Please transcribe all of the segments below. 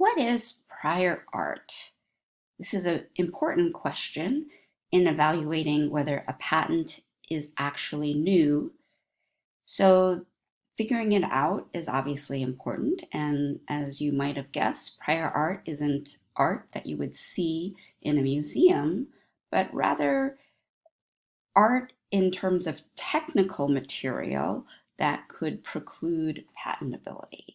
What is prior art? This is an important question in evaluating whether a patent is actually new. So, figuring it out is obviously important. And as you might have guessed, prior art isn't art that you would see in a museum, but rather art in terms of technical material that could preclude patentability.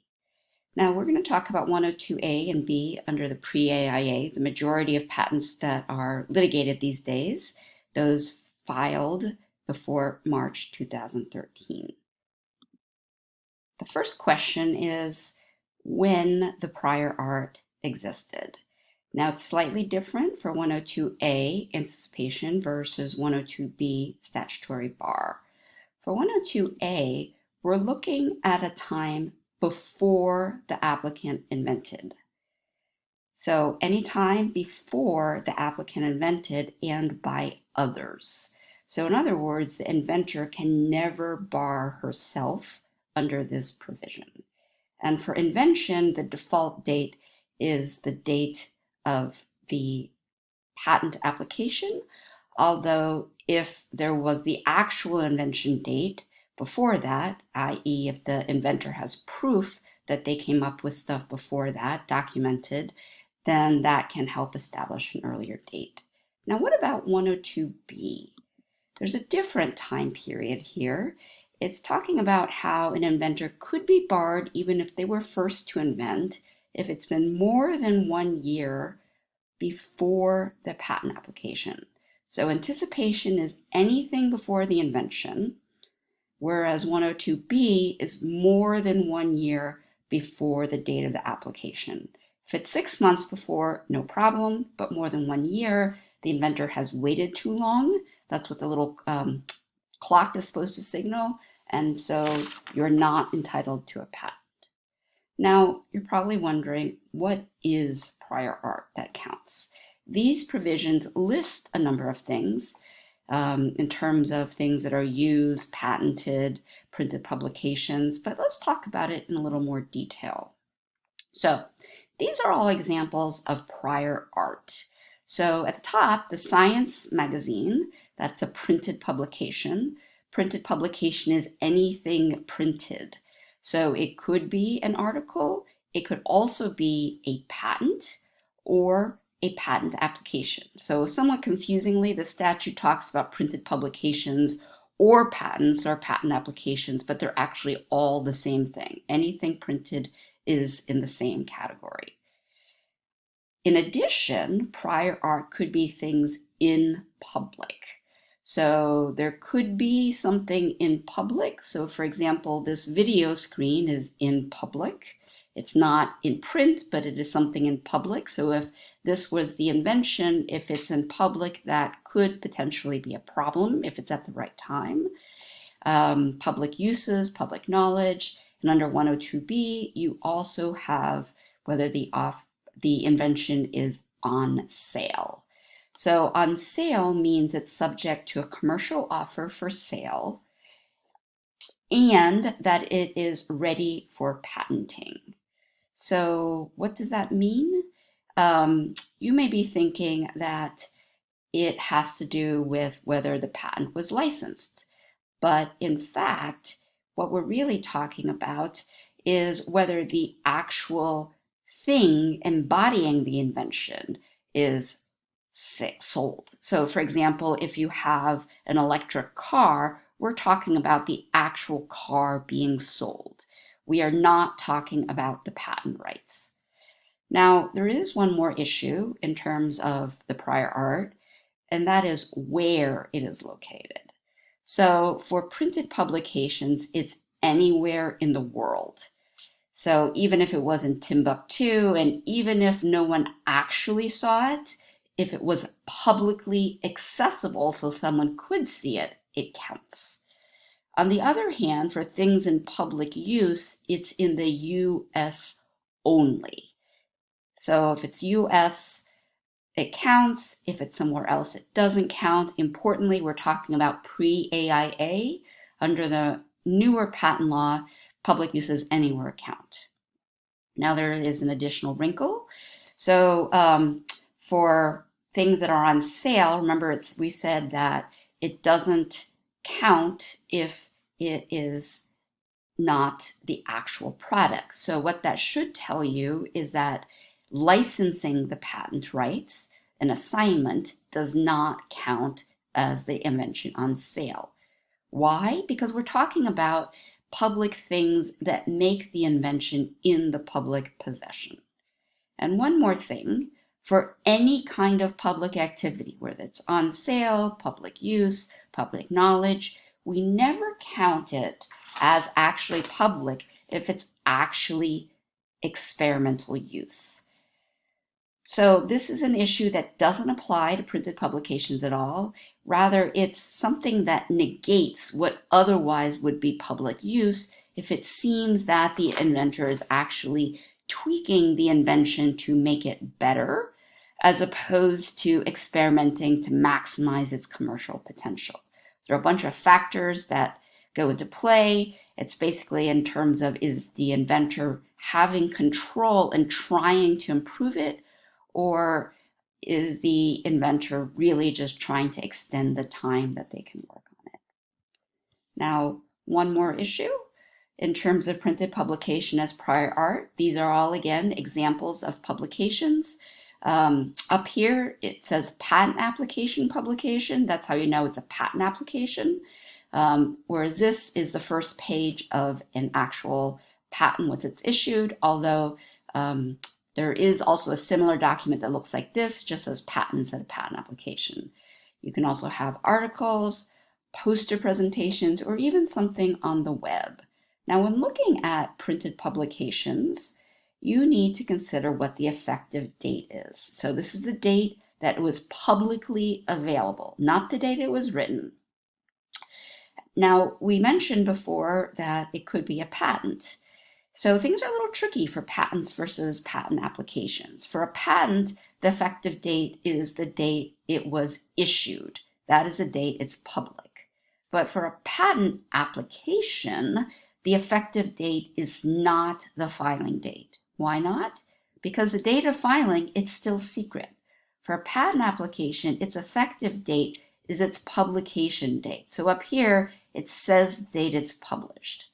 Now, we're going to talk about 102A and B under the pre-AIA, the majority of patents that are litigated these days, those filed before March 2013. The first question is when the prior art existed. Now, it's slightly different for 102A anticipation versus 102B statutory bar. For 102A, we're looking at a time before the applicant invented. So anytime before the applicant invented and by others. So in other words, the inventor can never bar herself under this provision. And for invention, the default date is the date of the patent application, although if there was the actual invention date before that, i.e. if the inventor has proof that they came up with stuff before that, documented, then that can help establish an earlier date. Now, what about 102B? There's a different time period here. It's talking about how an inventor could be barred even if they were first to invent, if it's been more than 1 year before the patent application. So anticipation is anything before the invention, whereas 102B is more than 1 year before the date of the application. If it's 6 months before, no problem, but more than 1 year, the inventor has waited too long. That's what the little clock is supposed to signal, and so you're not entitled to a patent. Now, you're probably wondering, what is prior art that counts? These provisions list a number of things in terms of things that are used, patented, printed publications, but let's talk about it in a little more detail. So these are all examples of prior art. So at the top, the Science magazine, that's a printed publication. Printed publication is anything printed. So it could be an article, it could also be a patent or a patent application. So somewhat confusingly, the statute talks about printed publications or patents or patent applications, but they're actually all the same thing. Anything printed is in the same category. In addition, prior art could be things in public. So there could be something in public. So for example, this video screen is in public. It's not in print, but it is something in public. So if this was the invention, if it's in public, that could potentially be a problem if it's at the right time. Public uses, public knowledge, and under 102B, you also have whether the invention is on sale. So on sale means it's subject to a commercial offer for sale and that it is ready for patenting. So what does that mean? You may be thinking that it has to do with whether the patent was licensed. But in fact, what we're really talking about is whether the actual thing embodying the invention is sold. So for example, if you have an electric car, we're talking about the actual car being sold. We are not talking about the patent rights. Now, there is one more issue in terms of the prior art, and that is where it is located. So for printed publications, it's anywhere in the world. So even if it was in Timbuktu, and even if no one actually saw it, if it was publicly accessible so someone could see it, it counts. On the other hand, for things in public use, it's in the US only. So if it's US, it counts. If it's somewhere else, it doesn't count. Importantly, we're talking about pre-AIA. Under the newer patent law, public uses anywhere count. Now there is an additional wrinkle. So for things that are on sale, remember we said that it doesn't count if it is not the actual product. So what that should tell you is that licensing the patent rights, an assignment, does not count as the invention on sale. Why? Because we're talking about public things that make the invention in the public possession. And one more thing, for any kind of public activity, whether it's on sale, public use, public knowledge, we never count it as actually public if it's actually experimental use. So this is an issue that doesn't apply to printed publications at all. Rather, it's something that negates what otherwise would be public use if it seems that the inventor is actually tweaking the invention to make it better, as opposed to experimenting to maximize its commercial potential. There are a bunch of factors that go into play. It's basically in terms of, is the inventor having control and trying to improve it, or is the inventor really just trying to extend the time that they can work on it? Now, one more issue in terms of printed publication as prior art. These are all, again, examples of publications. Up here, it says patent application publication. That's how you know it's a patent application. Whereas this is the first page of an actual patent once it's issued, although there is also a similar document that looks like this, just says patent instead of patent application. You can also have articles, poster presentations, or even something on the web. Now, when looking at printed publications, you need to consider what the effective date is. So this is the date that it was publicly available, not the date it was written. Now, we mentioned before that it could be a patent. So things are a little tricky for patents versus patent applications. For a patent, the effective date is the date it was issued. That is the date it's public. But for a patent application, the effective date is not the filing date. Why not? Because the date of filing, it's still secret. For a patent application, its effective date is its publication date. So up here, it says the date it's published.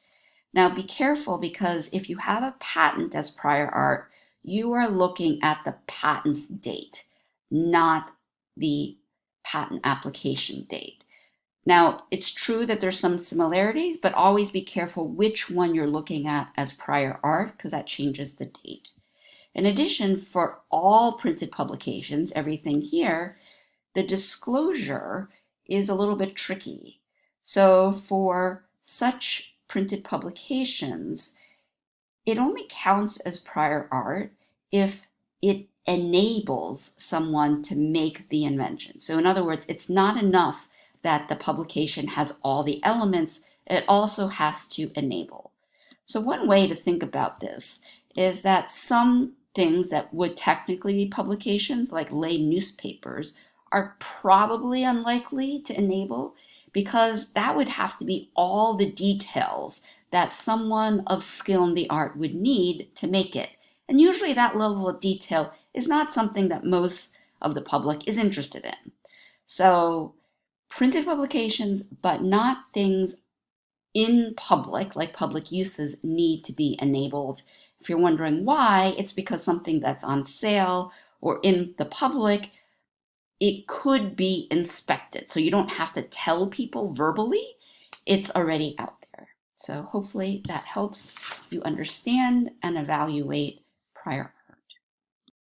Now be careful, because if you have a patent as prior art, you are looking at the patent's date, not the patent application date. Now, it's true that there's some similarities, but always be careful which one you're looking at as prior art, because that changes the date. In addition, for all printed publications, everything here, the disclosure is a little bit tricky. So for such printed publications, it only counts as prior art if it enables someone to make the invention. So in other words, it's not enough that the publication has all the elements, it also has to enable. So one way to think about this is that some things that would technically be publications, like lay newspapers, are probably unlikely to enable, because that would have to be all the details that someone of skill in the art would need to make it. And usually that level of detail is not something that most of the public is interested in. So printed publications, but not things in public, like public uses, need to be enabled. If you're wondering why, it's because something that's on sale or in the public, it could be inspected. So you don't have to tell people verbally, it's already out there. So hopefully that helps you understand and evaluate prior art.